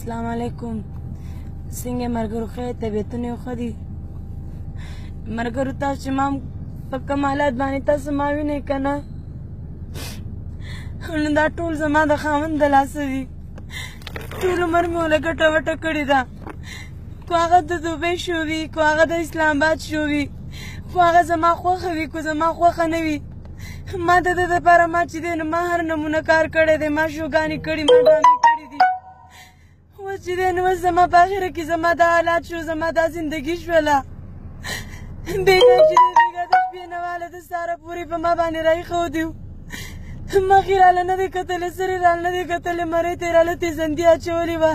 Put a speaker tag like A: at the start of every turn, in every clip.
A: السلام علیکم. څنګه ملګرو ښه طبیعتونه ښه دي؟ ملګرو تاسو چې ما په کوم حالت باندې تاسو ما وینئ که نه، نو دا ټول زما د خاوند د لاسه دي. ټول عمر مې ورله ګټه وټه کړې ده، کو هغه د دوبۍ شو وي، کو هغه د اسلام آباد شو وي، خو هغه زما خوښه وي، کو زما خوښه نه وي. ما د ده دپاره ما چې دی نو ما هر نمونه کار کړی دی، ما شوګانې کړي، ما ډرامې کړي دي. اوس چې دی نو اوس زما په اخره کې زما دا حالات شو، زما دا زندګي شوله. بېګا چې دی بېګا د شپې نه واله د سهاره پورې په ما باندې راایښودي وو. مخې راله نه دی کتلی، سرې راله نه دی کتلی، مرۍ ته یې راله تېزندي اچولې وه.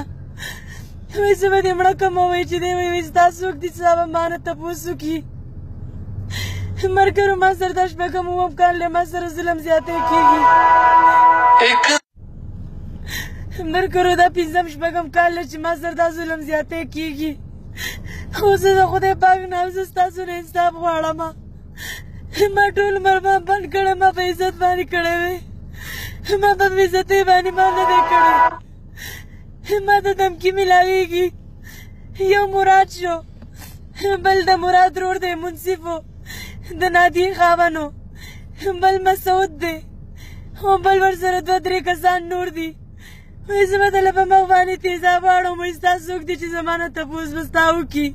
A: وایي زه به دې مړه کړم. وایي چې دی وایي ستا څوک دي چې به ما نه تپوس وکړي. ملګرو ما سره دا شپږم اووم کال دی، ما سره ظلم زیاتی کېږي. ملګرو دا پنځم شپږم کال دی چې ما سره دا ظلم زیاتی کېږي. خو زه د خدای پاک نه زه ستاسو نه انصاف غواړم. ما ټول عمر ما بند کړی، ما په عزت باندې کړی دی، ما په بې عزتۍ باندې ما نه دی کړی. ما ته دمکي میلاویږي. یو مراد شو، بل د مراد رور دی منصف و، د نادیې خاوند و، بل مسعود دی، او بل ورسره دوه درې کسان نور دي. وایي زه به دله په مخ باندې تیزاب واړم. وایي ستا څوک دي چې زما نه تپوس به ستا وکړي؟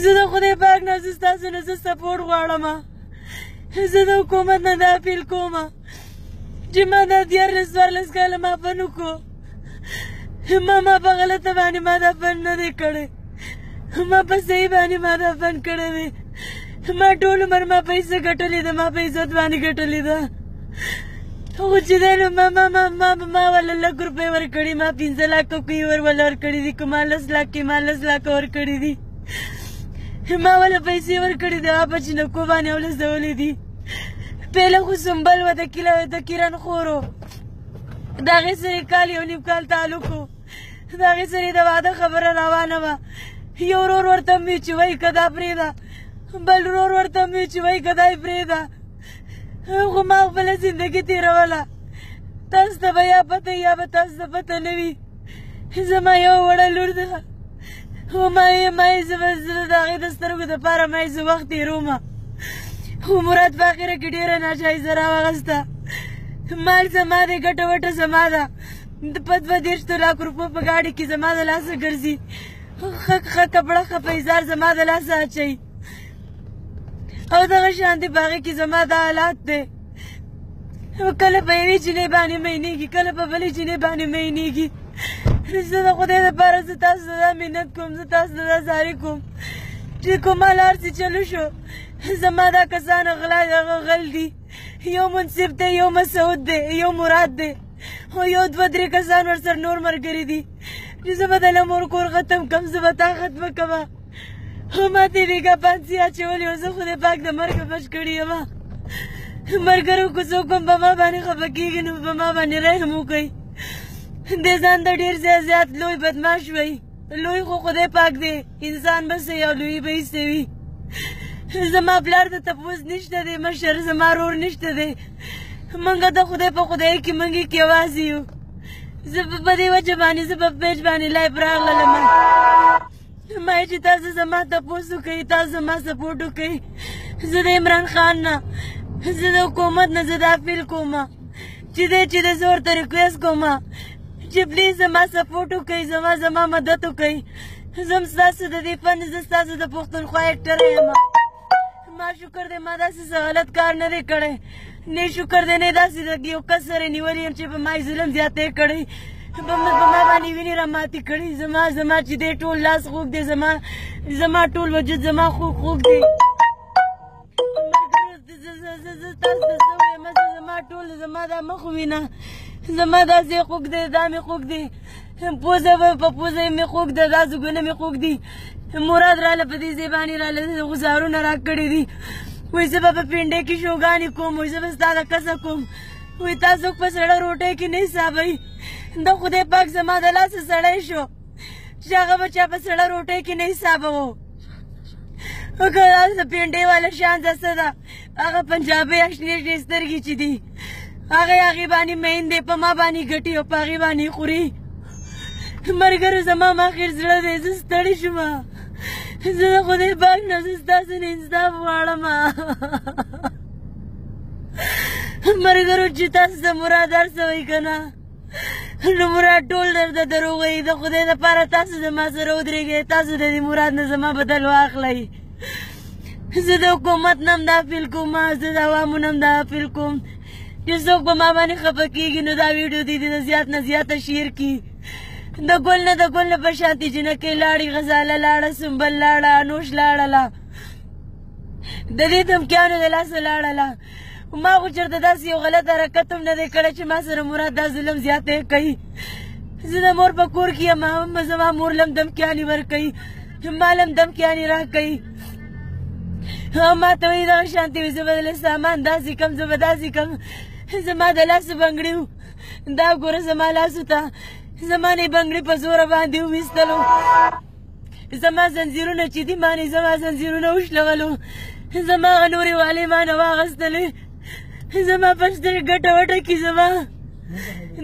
A: زه د خدای پاک نه زه ستاسو نه زه سپورټ غواړم. زه د حکومت نه دا اپیل کوم چې ما دا 14 کاله ما فن وکړو. ما په غلطه باندې ما دا فن نه دی کړی، ما په صحیح باندې ما دا فن کړی دی. ما ټول عمر ما پیسې ګټلې ده، ما په عزت باندې ګټلې ده. خو چې دی نو ما وله 1,00,000 روپۍ ورکړي، ما 15 لکه کوي وله ورکړي دي، که ما 10 لکه ما 10 لکه ورکړي دي. ما وله پیسې ورکړي دي، هغه په چینکو باندې ولزولې دي. پهله خو سنبل وه د کیرن خور و، د هغې سره یې کال یو نیم کال تعلق و، د هغې سره یې د واده خبره روانه وه. یو ورور ورته هم وي چې وایي که دا پرېږده، بل ورور ورته هم وي چې وایي که دا یې پرېږده. خو ما خپله زندګي تېروله. تاسو ته به یا پته یا به تاسو ته پته نه وي. زما یو وړه لور ده، خو ما یې زه د هغې د سترګو دپاره ما یې زه وخت تېروم. خو مراد په اخره کې ډېره ناجایزه راواغسته. مال زما دی، ګټه وټه زما ده. د 25 لک روپو په ګاډۍ کې زما د لاسه ګرځي. ښه کپړه ښه پیزار زما د لاسه اچوي. او دغه شان دی په هغې کې زما دا حالات دی. کله په یوې جینۍ باندې مینېږي، کله په بلې جینۍ باندې مینېږي. زه د خدای دپاره زه تاسو ته دا منت کوم، زه تاسو ته دا زارۍ کوم چې کوم حال هر څه چلو شو، زما دا کسان غل دي. یو منصف دی، یو مسعود دی، یو مراد دی، او یو 2-3 کسان ورسره نور ملګري دي چې زه به دله مور کور ختم کړم، زه به تا ختمه کړمه. ما ته یې بېګا پانسي اچولې وه، زه خدای پاک د مرګه بچ کړې یم. ملګرو که څوک هم په ما باندې خفه کېږي نو په ما باندې رحم وکړئ. دې ځان ته ډېر زیات لوی بدماش وی. لوی خو خدای پاک دی، انسان به څه او لوی به هېڅ وي. زما پلار د تپوس نشته دی، مشر زما رور نشته دی. موږ د خدای په خدایۍ کې موږ کې یوازې یو. زه په دې وجه باندې زه په پیج باندې لایف راغلم. ما یې چې تاسو زما تپوس وکړئ، تاسو زما سپورټ وکړئ. زه د عمران خان نه، زه د حکومت نه زه دا اپیل کوم چې دی چې دی زه ورته ریکویسټ کوم چې پلیز زما سپورټ وکړئ، زما مدد وکړئ. زه هم ستاسو د دې فن، زه ستاسو د پښتونخوا اکټره یم. ما شکر دی ما داسې څه غلط کار نه دی کړی، نه شکر دی نه داسې یو کس سره نیولی یم چې په ما یې ظلم زیاتی کړی، په ما باندې وینې راماتې کړي. زما چې دی ټول لاس خوږ دی، زما ټول وجود زما خوږ دی. زه تاسو ته څه وایم، زما ټول زما دا مخ وینه، زما دا ځای خوږ دی، دا مې خوږ دی، پوزه په پوزه مې خوږ ده، دا زګونه مې خوږ دي. مراد راله په دې ځای باندې راله غزارونه راکړي دي. وایي زه به په پنډۍ کې شوګانې کوم، وایي زه به ستا د کسه کوم. وایي تاسو په سړه روټۍ کې نه حسابوئ. د خدای پاک زما د لاسه سړی شو چې هغه به چا په سړه روټۍ کې نه حسابوو. که د پنډۍ والا شان ده څه ده، هغه پنجابۍ شنې شنې سترګې چې دي هغې باندې مین دی، په ما باندې ګټي او په هغې باندې خوري. ملګرو زما ماخیر زړه دی زه ستړې شوم زه د خدای پاک نه زه ستاسو نه انصاف غواړم ملګرو چې تاسو د مراد هر څه وایي که نه نو مراد ټول درته دروغ وایي د خدای دپاره تاسو زما سره ودرېږئ تاسو د دې مراد نه زما بدل واخلئ زه د حکومت نه هم دا اپیل کوم زه د عوامو نه هم دا اپیل کوم چې څوک په ما باندې خفه کېږي نو دا ویډیو دې د زیات نه زیاته شیر کړي د ګل نه په شانتې جنکۍ لاړې غزاله لاړه سنبل لاړه انوش لاړله د دې دمکیانو د لاسه لاړله ما خو چېرته داسې یو غلط حرکت هم نه دی کړی چې ما سره مراد دا ظلم زیاتی کوي زه د مور په کور کې یم زما مور لم دمکیانې ورکوي ما لم دمکیانې راکوي ما ته وایي دغه شانتې وي زه به دله سامان داسې کم زه به داسې کم زما د لاسو بنګړي و دا ګوره زما لاسو ته زما نه بنګړي په زوره باندې وویستلو زما زنځیرونه چې دي ما نه زما زنځیرونه وشلولو زما هغه نورې والې ما نه واغېستلې زما په سترګې ګټه وټه کې زما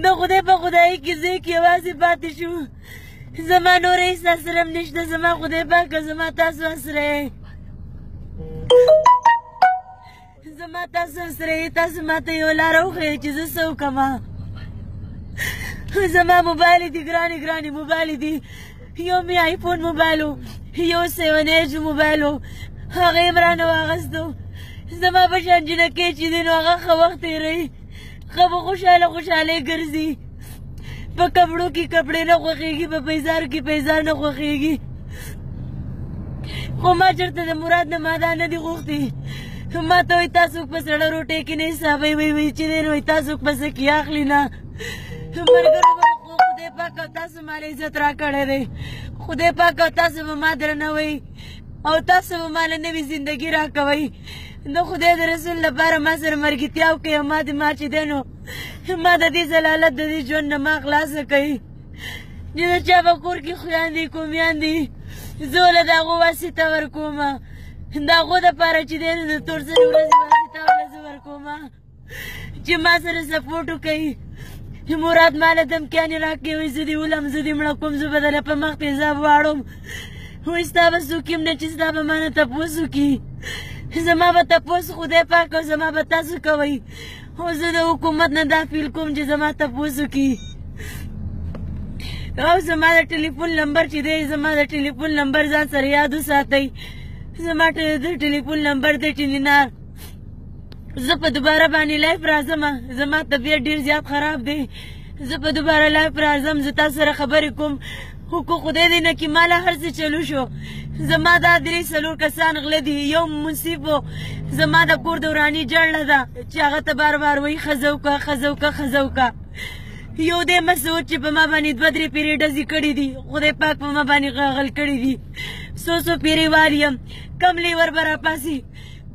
A: د خدای په خدایي کې زه کې یوازې پاتې شو زما نور هېڅ اسره هم نشته زما خدای پاکه زما تاسو اسره یې زما تاسو اسره یې تاسو ما ته یوه لاره وښیئ چې زه څه وکړم زما موبایل دي ګرانې موبایل دي یو مې آیفون موبایل و یو 7 موبایل و هغه یې م رانه واغېستو زما په شان جنکۍ چې دی نو هغه ښه وخت تېروي ښه به خوشحالۍ ګرځي په کپړو کې کپړې نه خوښېږي په پیزارو کې پیزار نه خوښېږي خو ما چېرته د مراد نه ما دا نه دي غوښتي ما ته وایي تاسو په سړه روټۍ کې نه حسابوئ وایي چې دی نو وایي تاسو په څه کې اخلي نه ملګرو خدای پاک او تاسو ماله عزت راکړی دی خدای پاک او تاسو به ما درنوئ او تاسو به ماله نوې زندګي راکوئ د خدای د رسول لپاره ما سره مرګتیا وکړئ او ما چې دی نو ما د دې ضلالت د دې ژوند نه ما خلاصه کوئ چې د چا په کور کې خویندې کومیان دي زه له د هغو واسطه ورکوم د هغو دپاره چې دی نو د تورسرې ورځې واسطه وله زه ورکوم چې ما سره سپورټ وکوي مراد ماله دمکیانې راکړې وایي زه دې ولم زه دې مړه کوم زه به دله په مخ تیزاب واړم وایي ستا به څوک یم نه چې ستا به ما نه تپوس وکړي زما به تپوس خدای پاک او زما به تاسو کوئ خو زه د حکومت نه دا فیل کوم چې زما تپوس وکړي او زما د ټلیفون نمبر چې دی زما د ټلیفون نمبر ځان سره یاد وساتئ زما د ټلیفون نمبر دی ټینینار زه په دوباره باندې لایف راځم زما طبیعت ډېر زیات خراب دی زه په دوباره لایف راځم زه تاسو سره خبرې کوم خو که خدای دې نه کړي ما له هر څه چلو شو زما دا 3-4 کسان غله دي یو منصف و زما د کور د وراني جړله ده چې هغه ته بار بار وایي ښځه وکړه یو دی مسعود چې په ما باندې 2-3 پیرې ډزې کړي دي خدای پاک په ما باندې غل کړي دي څو پیرې وال یم کم لیور به راپاسي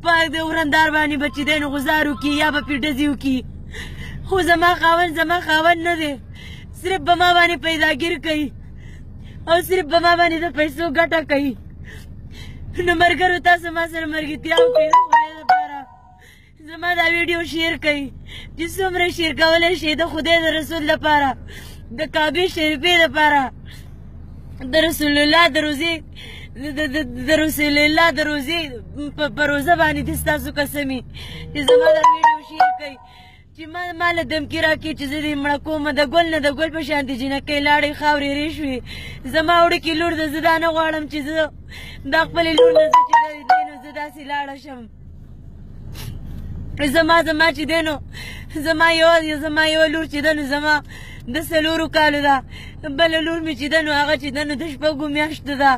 A: پاک د ورندار باندې به چې دی نو غزار وکړي یا به پرې ډزې وکړي خو زما خاوند نه دی صرف به ما باندې پیداګیر کوي او صرف په ما باندې د پیسو ګټه کوي نو ملګرو تاسو ما سره ملګرتیا وکړئ د خدای لپاره زما دا ویډیو شیر کړئ چې څومره شیر کولی شئ د خدای د رسول لپاره د کعبې شریفې لپاره د رسول الله د روزې په روزه باندې دې ستاسو قسمي چې زما دا ویډیو شیر کړئ چې ما له دمکي راکړي چې زه دې مړه کوم د ګل نه د ګل په شانتې جنکۍ لاړې خاورې رې شوې زما وړوکې لور ده زه دا نه غواړم چې زه دا خپلې لور نه زه چې دی نو زه داسې لاړه شم زما چې دی نو زما یوه لور چې ده نو زما د 4 کالو ده بله لور مې چې ده نو هغه چې ده نو د 6 میاشتو ده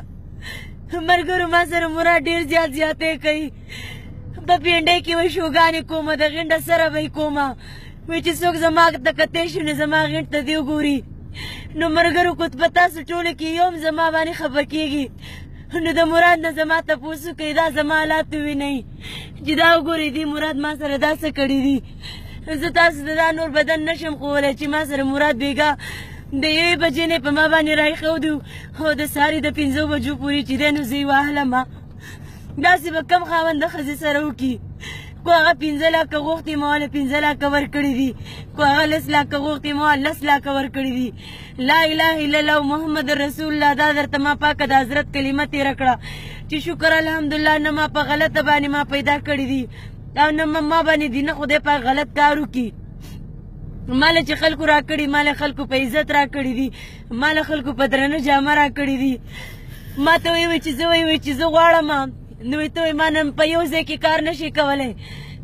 A: ملګرو ما سره مراد ډېر زیاتې کوي په پینډۍ کې وایي شوګانې کومه د غینډه سره به یې کومه وایي چې څوک زما ته کتی شي نو زما غینډ ته دې وګوري نو ملګرو که په تاسو ټولو کې یو هم زما باندې خفه کېږي نو د مراد نه زما تپوس وکړئ دا زما حالات ووینئ چې دا وګورئ دې مراد ما سره دا څه کړي دي زه تاسو ته دا نور بدن نشم ښوولی چې ما سره مراد بېګا د 1 بجې نه په ما باندې راایښودي او د سهارې د 5 بجو پورې چې دی نو زه یې وهلم داسې به کم خاوند د ښځې سره وکړي کو هغه 15 لکه غوښتي ما له 15 لکه ورکړي دي کو هغه 10 لکه غوښتي ما 10 لکه ورکړي دي لا اله الا الله محمد رسول الله دا درته ما پاکه د حضرت کلمه تېره کړه چې شکر الحمدلله نه ما په غلطه باندې ما پیدا کړي دي او نه ما باندې دي نه خدای پاک غلط کار وکړي ماله چې خلکو را کړي ماله خلکو په عزت را کړي دي ماله خلکو په درنه جامه را کړي دي ما ته ویوي چې زه ویوي چې زه غواړم نو ته وایي ما نن په یو ځای کې کار نشي کولی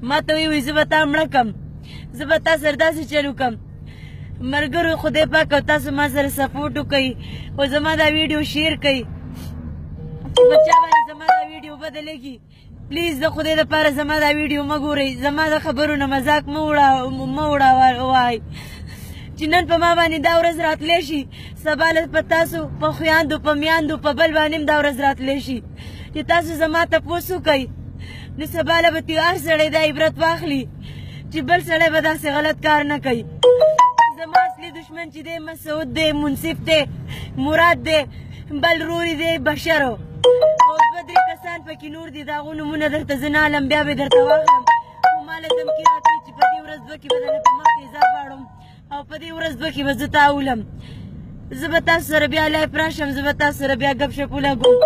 A: ما ته ویوي زه به تا مړه کړم زه به تا سره داسې چل وکړم ملګرو خدای پاک او تاسو ما سره سپورټ وکوئ او زما دا ویډیو شیر کړئ په چا باندې زما دا ویډیو بدلېږي پلیز د خدای دپاره زما دا ویډیو مه ګورئ زما د خبرو نه مذاق مه وړوئ چې نن په ما باندې دا ورځ راتلی شي سبا له په تاسو په خویاندو په میاندو په بل باندې هم دا ورځ راتلی شي چې تاسو زما تپوس وکئ نو سبا له به هر سړی دا عبرت واخلي چې بل سړی به داسې غلط کار نه کوي زما اصلي دشمن چې دی مسعود دی منصف دی مراد دی بل روری دی بشرو او دوه درې کسان پکې نور دي د هغو نومونه درته زه نه علم بیا به درته واخلم خو ما له دمکې راکړي چې په دې ورځ دوه کې به درنه په مخ کې ځا غواړم او په دې ورځ دوه کې به زه تا اولم زه به تاسو سره بیا لایف راشم زه به تاسو سره بیا ګپ شپ ولګوم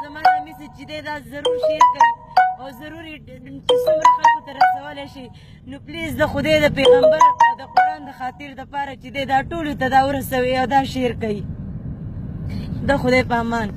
A: زما دا میسج چې دی دا ضرور شیر کړئ او ضروري چې څومره خلکو ته رسولی شي نو پلیز د خدای د پیغمبر او د قرآن د خاطر دپاره چې دی دا ټولو ته دا ورسوئ او دا شیر کوي د خدای په امان